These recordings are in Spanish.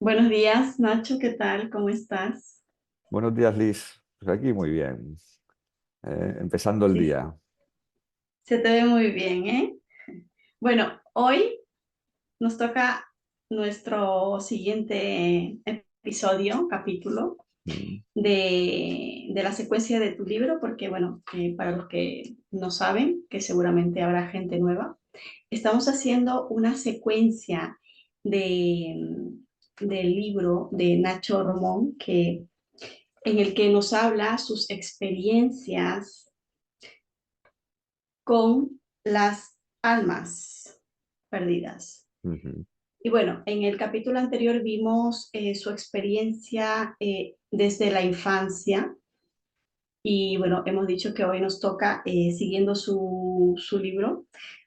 Buenos días, Nacho, ¿qué tal? ¿Cómo estás? Buenos días, Liz. Pues aquí muy bien. Empezando el Sí, día. se te ve muy bien, ¿eh? Bueno, hoy nos toca nuestro siguiente episodio, capítulo Mm. de la secuencia de tu libro, porque bueno, para los que no saben, que seguramente habrá gente nueva, estamos haciendo una secuencia de, del libro de Nacho Romón, en el que nos habla sus experiencias con las almas perdidas. Ujú. Y bueno, en el capítulo anterior vimos su experiencia desde la infancia y bueno, hemos dicho que hoy nos toca, siguiendo su libro,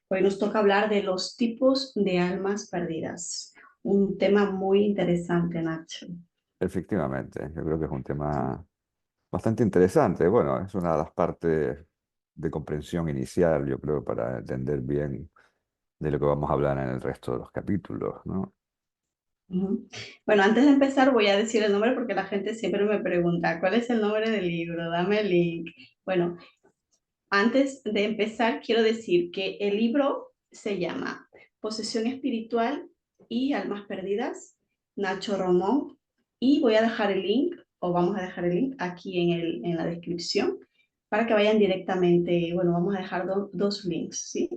hoy nos toca hablar de los tipos de almas perdidas. Un tema muy interesante, Nacho. Efectivamente, yo creo que es un tema bastante interesante. Bueno, es una de las partes de comprensión inicial, yo creo, para entender bien de lo que vamos a hablar en el resto de los capítulos, ¿no? Ujú. Bueno, antes de empezar voy a decir el nombre porque la gente siempre me pregunta, ¿cuál es el nombre del libro? Dame el link. Bueno, antes de empezar, quiero decir que el libro se llama Posesión Espiritual y Almas Perdidas, Nacho Romón, y voy a dejar el link, o vamos a dejar el link aquí en la descripción, para que vayan directamente, bueno, vamos a dejar dos links, ¿sí?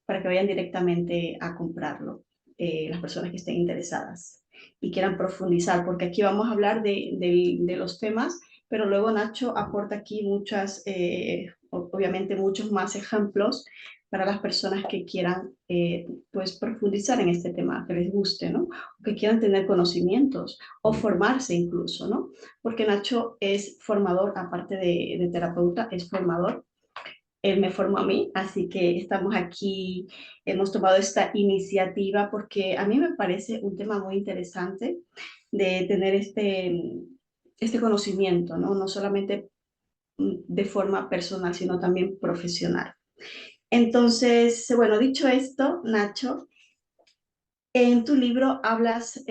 Para que vayan directamente a comprarlo, las personas que estén interesadas y quieran profundizar, porque aquí vamos a hablar de los temas, pero luego Nacho aporta aquí muchas, obviamente muchos más ejemplos para las personas que quieran pues profundizar en este tema, que les guste, ¿no? O que quieran tener conocimientos o Mm. formarse incluso, ¿no? Porque Nacho es formador, aparte de terapeuta, es formador. Él me formó a mí, así que estamos aquí, hemos tomado esta iniciativa porque a mí me parece un tema muy interesante de tener este conocimiento, ¿no? No solamente de forma personal, sino también profesional. Entonces, bueno, dicho esto, Nacho, en tu libro hablas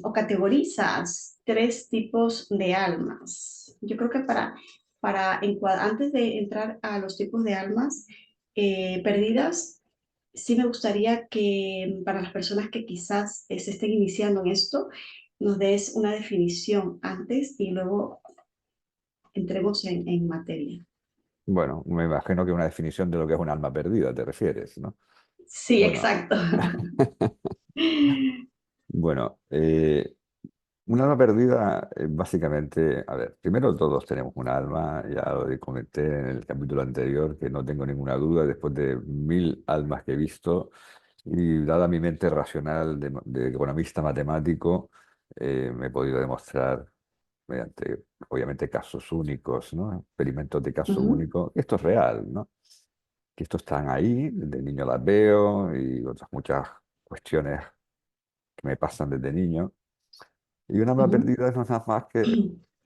o categorizas tres tipos de almas. Yo creo que antes de entrar a los tipos de almas perdidas, sí me gustaría que para las personas que quizás se estén iniciando en esto, nos des una definición antes y luego entremos en materia. Bueno, me imagino que una definición de lo que es un alma perdida, te refieres, ¿no? Sí, Bueno. exacto. Bueno, un alma perdida, básicamente, a ver, primero todos tenemos un alma, ya lo comenté en el capítulo anterior, que no tengo ninguna duda, después de 1000 almas que he visto, y dada mi mente racional de economista matemático, me he podido demostrar mediante, obviamente, casos únicos, ¿no? Experimentos de caso Ujú, único, que esto es real, ¿no? Que estos están ahí, desde niño las veo, y otras muchas cuestiones que me pasan desde niño. Y un alma ujú, perdida no es nada más que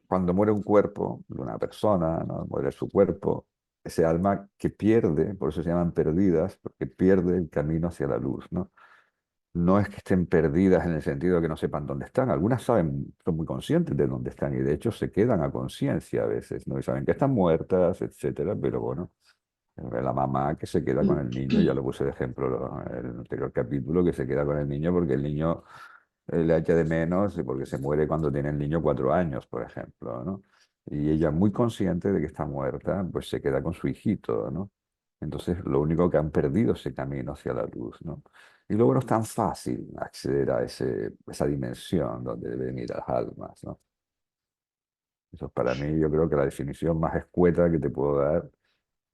cuando muere un cuerpo de una persona, ¿no? Muere su cuerpo, ese alma que pierde, por eso se llaman perdidas, porque pierde el camino hacia la luz, ¿no? No es que estén perdidas en el sentido de que no sepan dónde están. Algunas saben, son muy conscientes de dónde están y de hecho se quedan a conciencia a veces, ¿no? Y saben que están muertas, etcétera, pero bueno, la mamá que se queda con el niño, ya lo puse de ejemplo en el anterior capítulo, que se queda con el niño porque el niño le echa de menos y porque se muere cuando tiene el niño 4 años, por ejemplo, ¿no? Y ella, muy consciente de que está muerta, pues se queda con su hijito, ¿no? Entonces, lo único que han perdido es ese camino hacia la luz, ¿no? Y luego no es tan fácil acceder a esa dimensión donde deben ir las almas, ¿no? Eso es para mí, yo creo que la definición más escueta que te puedo dar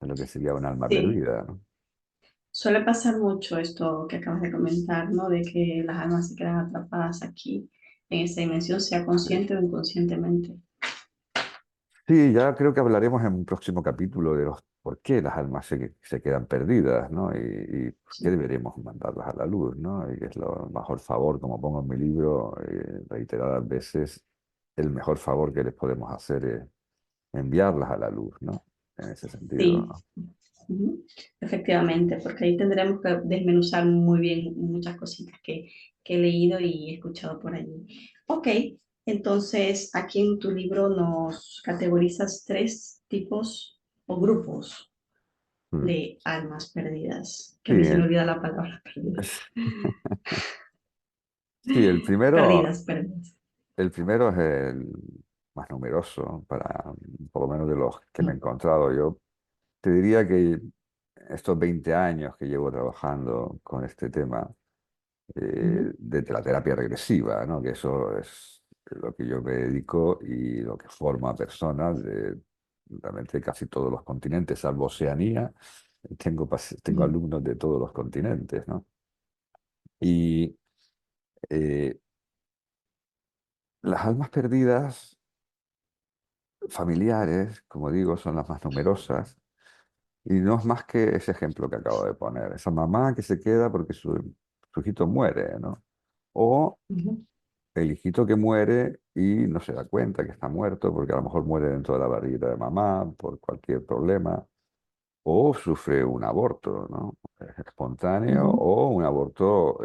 de lo que sería un alma sí. perdida, ¿no? Suele pasar mucho esto que acabas de comentar, ¿no? De que las almas se quedan atrapadas aquí, en esa dimensión, sea consciente o inconscientemente. Sí, ya creo que hablaremos en un próximo capítulo de los por qué las almas se quedan perdidas, ¿no? Y por qué Sí, deberíamos mandarlas a la luz, ¿no? Y que es lo mejor favor, como pongo en mi libro, reiteradas veces, el mejor favor que les podemos hacer es enviarlas a la luz, ¿no? En ese sentido, sí, ¿no? Ujú. Efectivamente, porque ahí tendremos que desmenuzar muy bien muchas cositas que he leído y he escuchado por allí. Ok, entonces aquí en tu libro nos categorizas tres tipos o grupos Mm. de almas perdidas, que a Sí, mí se me olvida la palabra perdida. sí, Perdidas, perdidas. el primero es el más numeroso, por lo menos de los que me he Mm, encontrado. Yo te diría que estos 20 años que llevo trabajando con este tema, ujú, de la terapia regresiva, ¿no? Que eso es lo que yo me dedico y lo que forma a personas de realmente casi todos los continentes, salvo Oceanía. Tengo ujú, alumnos de todos los continentes, ¿no? Y eh, las almas perdidas familiares, como digo, son las más numerosas. Y no es más que ese ejemplo que acabo de poner, esa mamá que se queda porque su hijito muere, ¿no? O ujú, el hijito que muere y no se da cuenta que está muerto porque a lo mejor muere dentro de la barriga de mamá por cualquier problema, o sufre un aborto, ¿no? Espontáneo ujú, o un aborto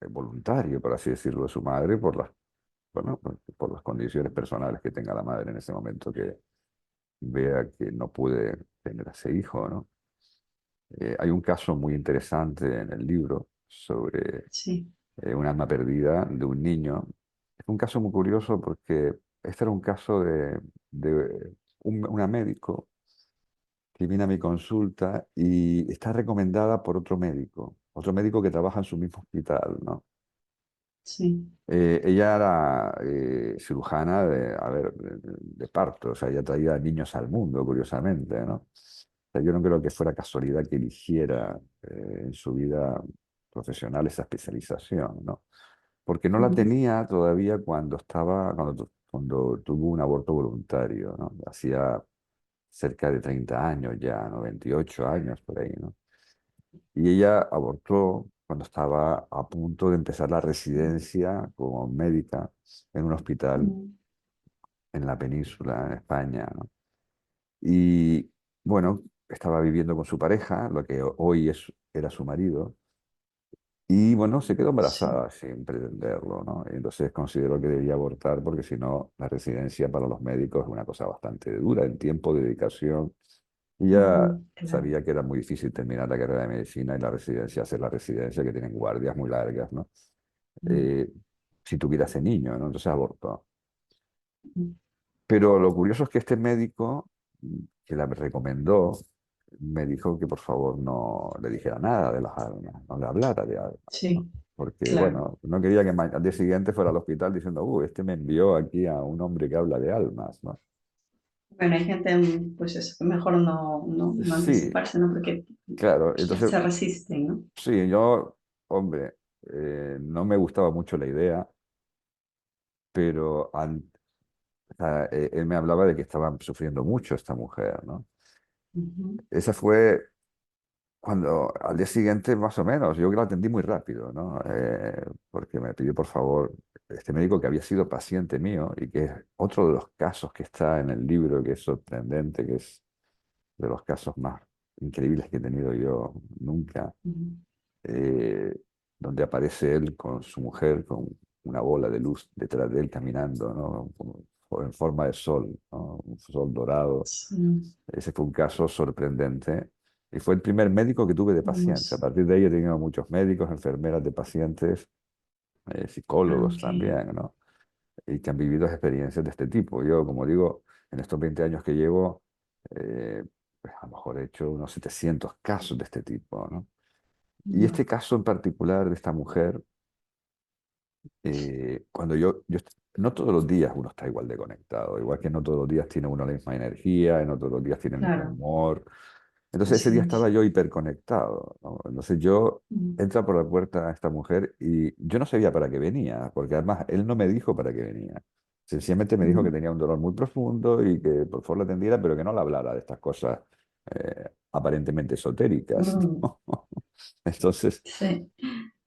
voluntario, por así decirlo, de su madre bueno, por las condiciones personales que tenga la madre en ese momento que vea que no puede tener a ese hijo, ¿no? Hay un caso muy interesante en el libro sobre sí, un alma perdida de un niño. Es un caso muy curioso porque este era un caso de una médico que viene a mi consulta y está recomendada por otro médico que trabaja en su mismo hospital, ¿no? sí, Ella era cirujana a ver, de parto, o sea, ella traía niños al mundo, curiosamente, ¿no? O sea, yo no creo que fuera casualidad que eligiera en su vida profesional esa especialización, ¿no? Porque no la ujú, tenía todavía cuando tuvo un aborto voluntario, ¿no? Hacía cerca de 30 años ya, ¿no? 28 años por ahí, ¿no? Y ella abortó cuando estaba a punto de empezar la residencia como médica en un hospital ujú, en la península, en España, ¿no? Y bueno, estaba viviendo con su pareja, lo que hoy era su marido, y bueno, se quedó sí, embarazada sin pretenderlo, ¿no? Y entonces consideró que debía abortar porque si no, la residencia para los médicos es una cosa bastante dura en tiempo de dedicación. Y ya ujú, claro. sabía que era muy difícil terminar la carrera de medicina y la residencia, hacer la residencia, que tienen guardias muy largas, ¿no? Ujú, Eh, si tuviera ese niño, ¿no? Entonces abortó. ujú, Pero lo curioso es que este médico que la recomendó, me dijo que por favor no le dijera nada de las almas, no le hablara de almas, ¿no? sí, Porque, claro. bueno, no quería que al día siguiente fuera al hospital diciendo, este me envió aquí a un hombre que habla de almas, ¿no? Bueno, hay gente, pues eso, que mejor no Sí, anticiparse, ¿no? Porque claro. Entonces, se resisten, ¿no? sí, yo, hombre, no me gustaba mucho la idea, pero o sea, él me hablaba de que estaba sufriendo mucho esta mujer, ¿no? Ujú, Esa fue cuando al día siguiente, más o menos, yo que la atendí muy rápido, ¿no? Porque me pidió, por favor, este médico que había sido paciente mío y que es otro de los casos que está en el libro, que es sorprendente, que es de los casos más increíbles que he tenido yo nunca, ujú, eh, donde aparece él con su mujer, con una bola de luz detrás de él caminando, ¿no? En forma de sol, ¿no? Un sol dorado. sí, Ese fue un caso sorprendente y fue el primer médico que tuve de pacientes. A vamos. partir de ahí he tenido muchos médicos, enfermeras de pacientes, psicólogos Ok. también, ¿no? Y que han vivido experiencias de este tipo. Yo, como digo, en estos 20 años que llevo, pues a lo mejor he hecho unos 700 casos de este tipo, ¿no? Y Wow. este caso en particular de esta mujer, cuando no todos los días uno está igual de conectado, igual que no todos los días tiene uno la misma energía, no todos los días tiene el mismo Claro, humor. Entonces ese así día es. estaba yo hiperconectado, ¿no? Entonces yo Mm, entra por la puerta a esta mujer y yo no sabía para qué venía, porque además él no me dijo para qué venía. Sencillamente me dijo que ujú, tenía un dolor muy profundo y que por favor la atendiera, pero que no le hablara de estas cosas aparentemente esotéricas, mm, ¿no? Entonces sí.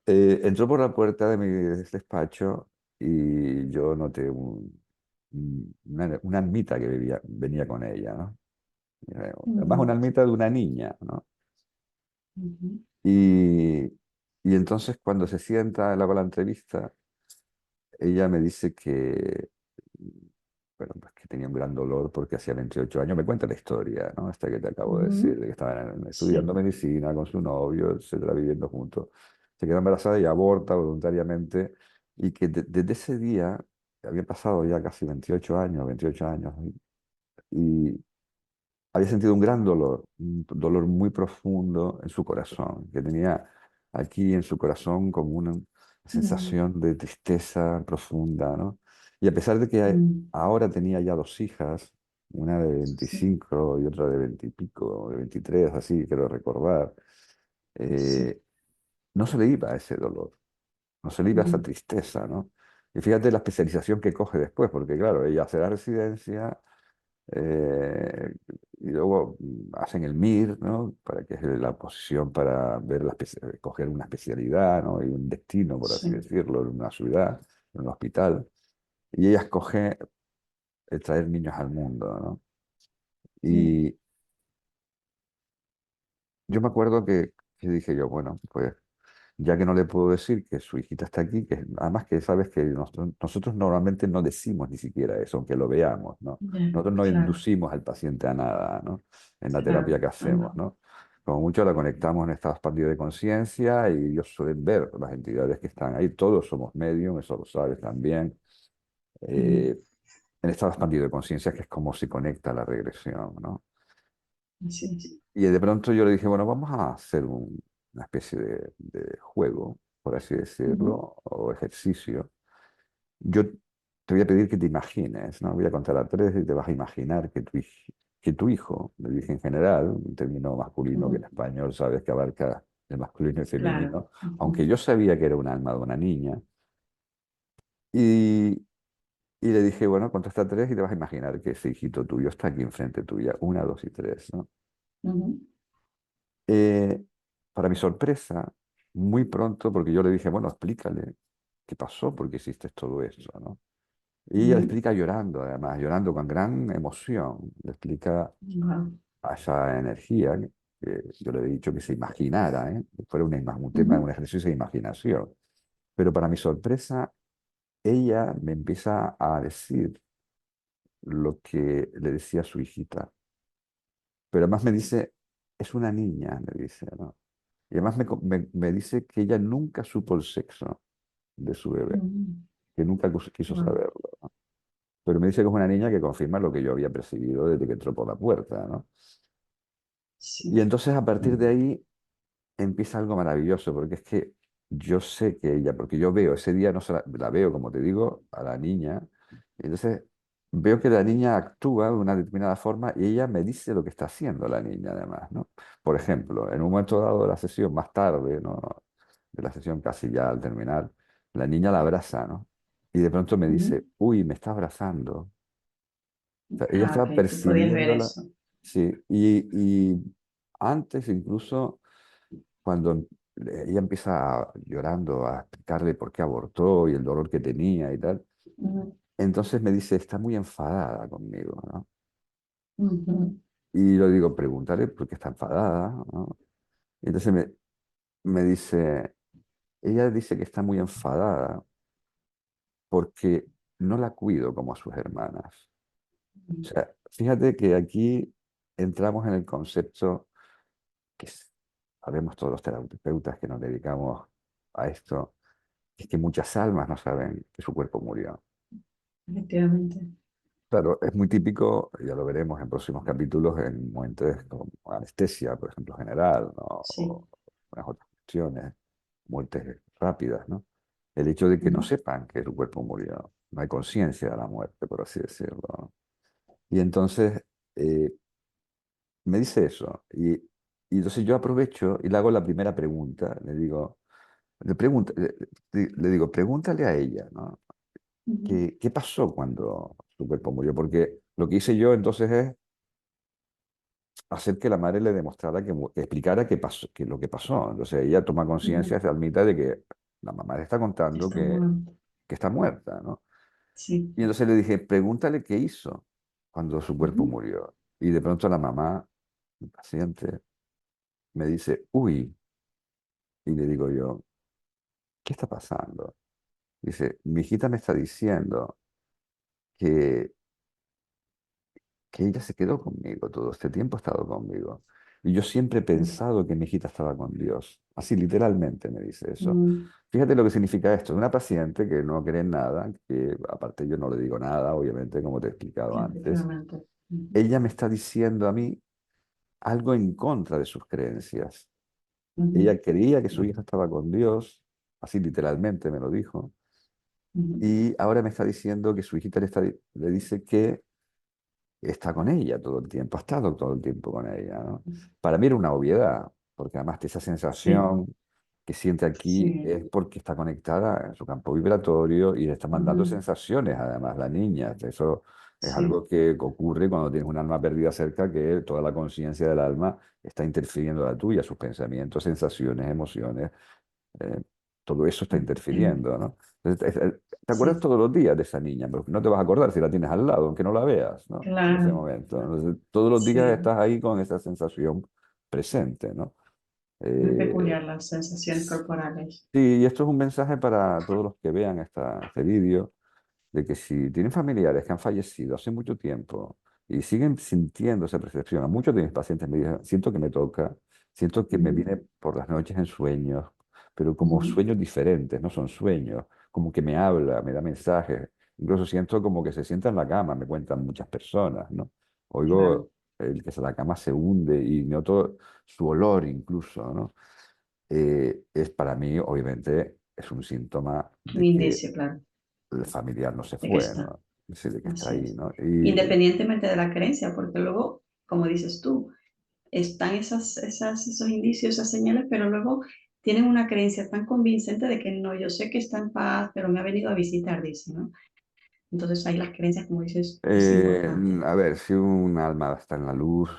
entró por la puerta de mi despacho y yo noté una almita que venía con ella, ¿no? Además, una ujú, almita de una niña, ¿no? ujú, Y, y entonces cuando se sienta a la entrevista, ella me dice que, bueno, pues que tenía un gran dolor porque hacía 28 años, me cuenta la historia, ¿no? Esta que te acabo de decir, ujú. de que estaban estudiando Sí, medicina con su novio, etcétera, viviendo juntos. Se quedó embarazada y aborta voluntariamente, y que desde ese día, había pasado ya casi 28 años, y había sentido un gran dolor, un dolor muy profundo en su corazón, que tenía aquí en su corazón como una ujú, sensación de tristeza profunda, ¿no? Y a pesar de que mm, ahora tenía ya dos hijas, una de sí, 25 y otra de 20 y pico, de 23, así quiero recordar, sí, eh, no se le iba ese dolor, no se le iba esa mm, tristeza, ¿no? Y fíjate la especialización que coge después, porque claro, ella hace la residencia, eh, y luego hacen el MIR, ¿no? Para que es la posición para ver coger una especialidad, ¿no? Y un destino, por así sí, decirlo, en una ciudad, en un hospital. Y ella escoge traer niños al mundo, ¿no? mm, Y yo me acuerdo que dije yo, bueno, pues ya que no le puedo decir que su hijita está aquí, que además que sabes que nosotros normalmente no decimos ni siquiera eso, aunque lo veamos, ¿no? ya, Nosotros no claro, inducimos al paciente a nada, ¿no? En la terapia claro, que anda, hacemos, ¿no? Como mucho la conectamos en estados expandidos de conciencia, y ellos suelen ver las entidades que están ahí. Todos somos medium, eso lo sabes también. ujú, eh, en estado expandido de conciencia, que es como se conecta la regresión, ¿no? así es, Y de pronto yo le dije, bueno, vamos a hacer una especie de juego, por así ujú, decirlo, o ejercicio. Yo te voy a pedir que te imagines, ¿no? Voy a contar a tres y te vas a imaginar que tu hijo, le dije en general, un término masculino que en ujú, español sabes que abarca el masculino y claro, femenino, aunque ujú, yo sabía que era un alma de una niña. Y, y le dije, bueno, cuento hasta tres y te vas a imaginar que ese hijito tuyo está aquí enfrente tuya, una, dos y tres, ¿no? ujú, Eh, para mi sorpresa, muy pronto, porque yo le dije, bueno, explícale qué pasó, por qué hiciste todo eso, ¿no? Y ella le ujú, explica llorando, además, llorando con gran emoción, le explica guau, a esa energía que yo le he dicho que se imaginara, ¿eh? Que fuera un tema, ujú, un ejercicio de imaginación. Pero para mi sorpresa, ella me empieza a decir lo que le decía a su hijita. Pero además me dice, es una niña, me dice, ¿no? Y además me dice que ella nunca supo el sexo de su bebé, ujú, que nunca quiso guau, saberlo, ¿no? Pero me dice que es una niña que confirma lo que yo había percibido desde que entró por la puerta, ¿no? Y sí, entonces a partir de mm, ahí empieza algo maravilloso, porque es que yo sé que ella, porque yo veo, ese día no se la veo, como te digo, a la niña, y entonces veo que la niña actúa de una determinada forma y ella me dice lo que está haciendo la niña además, ¿no? Por ejemplo, en un momento dado de la sesión, más tarde, ¿no? De la sesión casi ya al terminar, la niña la abraza, ¿no? Y de pronto me ujú. dice, uy, me está abrazando. O sea, ella Ah, estaba ok, tú podías ver percibiéndola, eso. sí, y antes incluso cuando ella empieza llorando a explicarle por qué abortó y el dolor que tenía y tal, Ujú, entonces me dice, está muy enfadada conmigo, ¿no? ujú, Y yo digo, pregúntale por qué está enfadada, ¿no? Y entonces me dice, ella dice que está muy enfadada porque no la cuido como a sus hermanas. O ujú, sea, fíjate que aquí entramos en el concepto que sabemos todos los terapeutas que nos dedicamos a esto, es que muchas almas no saben que su cuerpo murió. efectivamente, Claro, es muy típico, ya lo veremos en próximos capítulos, en momentos como anestesia, por ejemplo, general, ¿no? sí. O unas otras cuestiones, muertes rápidas, ¿no? El hecho de que no Ujú, sepan que su cuerpo murió, no hay conciencia de la muerte, por así decirlo, ¿no? Y entonces eh, me dice eso, y entonces yo aprovecho y le hago la primera pregunta, le digo, le digo, pregúntale a ella, ¿no? ujú, ¿Qué pasó cuando su cuerpo murió? Porque lo que hice yo entonces es hacer que la madre le demostrara que explicara qué pasó, lo que pasó. Entonces ella toma conciencia, ujú. se admite de que la mamá le está contando Está muerto. que está muerta, ¿no? Sí. Y entonces le dije, pregúntale qué hizo cuando su cuerpo Ujú, murió. Y de pronto la mamá, el paciente, me dice, uy, y le digo yo, ¿qué está pasando? Dice, mi hijita me está diciendo que, que ella se quedó conmigo, todo este tiempo ha estado conmigo. Y yo siempre he pensado que mi hijita estaba con Dios. Así literalmente me dice eso. Mm, Fíjate lo que significa esto. Una paciente que no cree en nada, que aparte yo no le digo nada, obviamente, como te he explicado antes, efectivamente. Ujú, ella me está diciendo a mí algo en contra de sus creencias. ujú, Ella creía que su hija estaba con Dios, así literalmente me lo dijo, ujú, y ahora me está diciendo que su hijita le dice que está con ella todo el tiempo, ha estado todo el tiempo con ella, ¿no? Para mí era una obviedad, porque además de esa sí, sensación que siente aquí sí. es porque está conectada en su campo vibratorio y le está mandando Ujú, sensaciones, además, la niña. Eso es sí, algo que ocurre cuando tienes un alma perdida cerca, que toda la conciencia del alma está interfiriendo en la tuya, sus pensamientos, sensaciones, emociones, eh, todo eso está em, interfiriendo, ¿no? Entonces, te acuerdas sí, todos los días de esa niña, pero no te vas a acordar si la tienes al lado, aunque no la veas, ¿no? En ese claro, momento. Entonces, todos los días sí. estás ahí con esa sensación presente, ¿no? Muy Eh, peculiar las sensaciones corporales. sí, y esto es un mensaje para todos los que vean este vídeo de que si tienen familiares que han fallecido hace mucho tiempo y siguen sintiendo esa percepción, a muchos de mis pacientes me dicen, siento que me toca, siento que me Ujú, viene por las noches en sueños, pero como ujú, sueños diferentes, no son sueños, como que me habla, me da mensajes, incluso siento como que se sienta en la cama, me cuentan muchas personas, ¿no? claro, Oigo el que la cama se hunde y noto su olor incluso, ¿no? Es para mí, obviamente, es un síntoma un de que indicio, claro, el familiar no se de que fue, está. ¿no? Sí, de que está Así ahí, es. ¿no? Y Independientemente de la creencia, porque luego, como dices tú, están esos indicios, esas señales, pero luego tienen una creencia tan convincente de que no, yo sé que está en paz, pero me ha venido a visitar, dice, ¿no? Entonces ahí las creencias, como dices, es importante. a ver, si un alma está en la luz,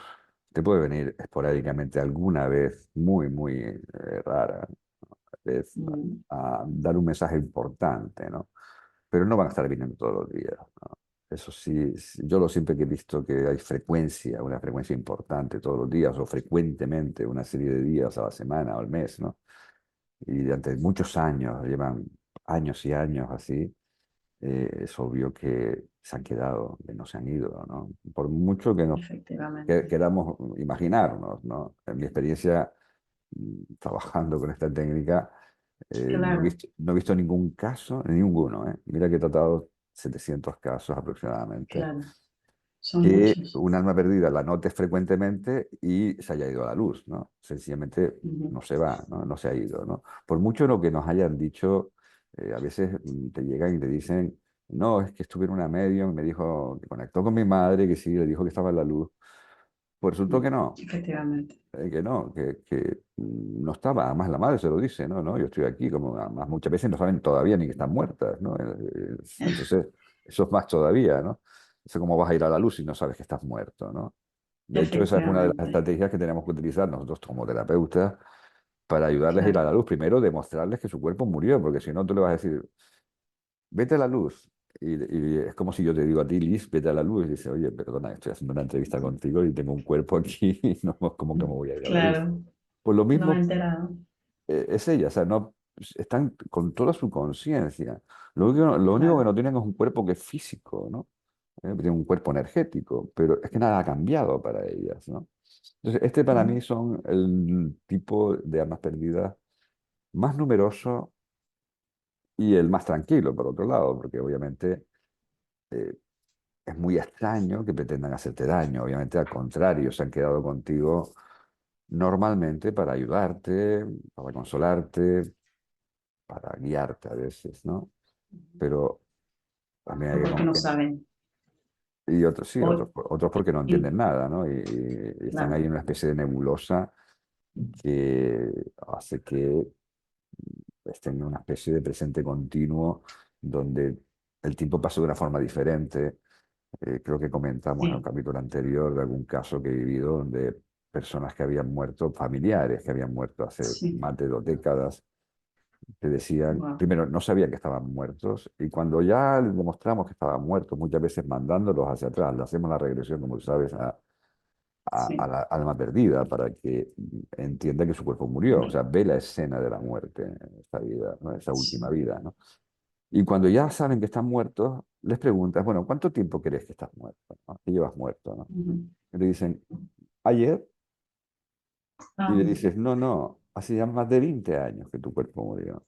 te puede venir esporádicamente alguna vez, muy, muy rara, vez, Mm, a dar un mensaje importante, ¿no? Pero no van a estar viniendo todos los días, ¿no? Eso sí, yo lo siempre que he visto que hay frecuencia, una frecuencia importante todos los días o frecuentemente, una serie de días a la semana o al mes, ¿no? Y durante muchos años, llevan años y años así, es obvio que se han quedado, que no se han ido, ¿no? Por mucho que nos efectivamente. queramos imaginarnos, ¿no? En mi experiencia trabajando con esta técnica, Claro, no he visto ningún caso, ninguno, ¿eh? Mira que he tratado 700 casos aproximadamente, claro, son que muchos. un alma perdida la notes frecuentemente y se haya ido a la luz, ¿no? Sencillamente Ujú, no se va, ¿no? No se ha ido, ¿no? Por mucho lo que nos hayan dicho, a veces te llegan y te dicen, no, es que estuve en una medium y me dijo que conectó con mi madre, que sí, le dijo que estaba en la luz. Pues resultó efectivamente. que no, no estaba, además la madre se lo dice, no, no, yo estoy aquí, como además muchas veces no saben todavía ni que están muertas, ¿no? Entonces, eso es más todavía, ¿no? Eso cómo vas a ir a la luz si no sabes que estás muerto, ¿no? De hecho, esa es una de las Efectivamente, estrategias que tenemos que utilizar nosotros como terapeutas para ayudarles a ir a claro, la luz. Primero, demostrarles que su cuerpo murió, porque si no, tú le vas a decir, vete a la luz. Y es como si yo te digo a ti, Liz, vete a la luz. Y dice, oye, perdona, estoy haciendo una entrevista contigo y tengo un cuerpo aquí y no, ¿cómo que me voy a ir a la luz? claro, Pues lo no me he mismo enterado. es ella, o sea, no, están con toda su conciencia. Lo único que Claro, no tienen es un cuerpo que es físico, ¿no? Tienen un cuerpo energético, pero es que nada ha cambiado para ellas, ¿no? Entonces, este para mí mm, son el tipo de almas perdidas más numeroso y el más tranquilo, por otro lado, porque obviamente eh, es muy extraño que pretendan hacerte daño. Obviamente, al contrario, se han quedado contigo normalmente para ayudarte, para consolarte, para guiarte a veces, ¿no? Pero también hay o que porque no comentar. saben. Y otros sí, O, otros porque no y- entienden nada, ¿no? Y están ahí claro, en una especie de nebulosa que hace que estén en una especie de presente continuo donde el tiempo pasa de una forma diferente. Creo que comentamos en el sí, capítulo anterior de algún caso que he vivido donde personas que habían muerto, familiares que habían muerto hace sí, más de 2 décadas, te decían, wow, primero, no sabían que estaban muertos, y cuando ya les demostramos que estaban muertos, muchas veces mandándolos hacia atrás, le hacemos la regresión, como tú sabes, a a sí, la alma perdida para que entienda que su cuerpo murió, o sea, ve la escena de la muerte en esta vida, ¿no? Esa última sí. vida, ¿no? Y cuando ya saben que están muertos, les preguntas, bueno, ¿cuánto tiempo crees que estás muerto? ¿No? Que llevas muerto, ¿no? Ujú. Y le dicen, ayer, y Ah, le dices, no, no, hace ya más de 20 años que tu cuerpo murió,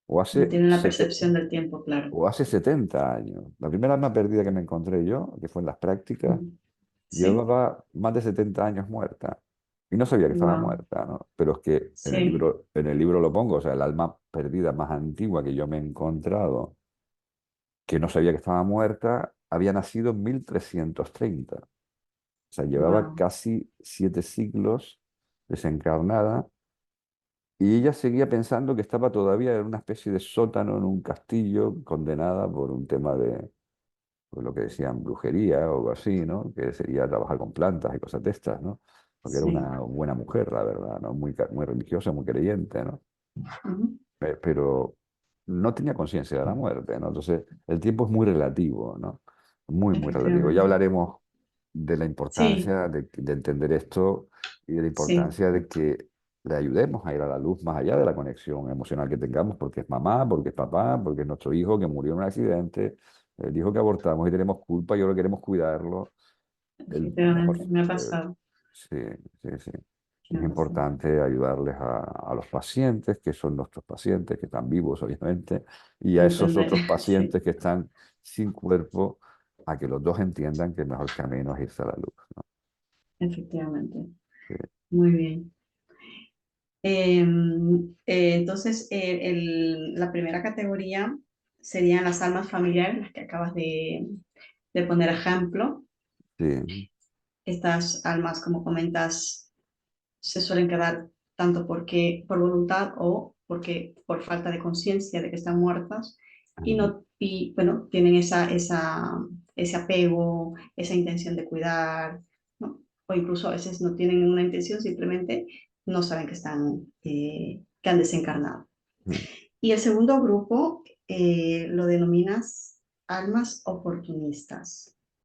o no hace, tienen la percepción del tiempo, claro. o hace 70 años. La primera alma perdida que me encontré yo, que fue en las prácticas, Ujú. Sí, llevaba más de 70 años muerta y no sabía que estaba wow, muerta, ¿no? Pero es que sí, en el libro lo pongo, o sea, el alma perdida más antigua que yo me he encontrado, que no sabía que estaba muerta, había nacido en 1330. O sea, llevaba wow, casi 7 siglos desencarnada y ella seguía pensando que estaba todavía en una especie de sótano, en un castillo, condenada por un tema de pues, lo que decían brujería o algo así, ¿no? Que sería trabajar con plantas y cosas de estas, ¿no? Porque era sí. una buena mujer, la verdad, ¿no? Muy, muy religiosa, muy creyente, ¿no? Ujú. Pero no tenía conciencia de la muerte, ¿no? Entonces, el tiempo es muy relativo, ¿no? Muy, muy relativo. Ya Efectivamente. hablaremos de la Sí, importancia de entender esto y de la sí, importancia de que le ayudemos a ir a la luz más allá de la conexión emocional que tengamos, porque es mamá, porque es papá, porque es nuestro hijo que murió en un accidente, el hijo que abortamos y tenemos culpa y ahora queremos cuidarlo. El mejor, efectivamente. Me ha pasado. sí, sí, sí. Me Es ha pasado. importante ayudarles a los pacientes, que son nuestros pacientes, que están vivos, obviamente, y a esos Entender, otros sí, pacientes que están sin cuerpo, a que los dos entiendan que el mejor camino es irse a la luz, ¿no? efectivamente. Sí, Muy bien. Entonces, la primera categoría serían las almas familiares, las que acabas de poner ejemplo. sí, Estas almas, como comentas, se suelen quedar tanto porque por voluntad o porque por falta de conciencia de que están muertas y ajá, no y bueno, tienen ese apego, esa intención de cuidar, ¿no? O incluso a veces no tienen una intención, simplemente no saben que que han desencarnado. mm, Y el segundo grupo lo denominas almas oportunistas.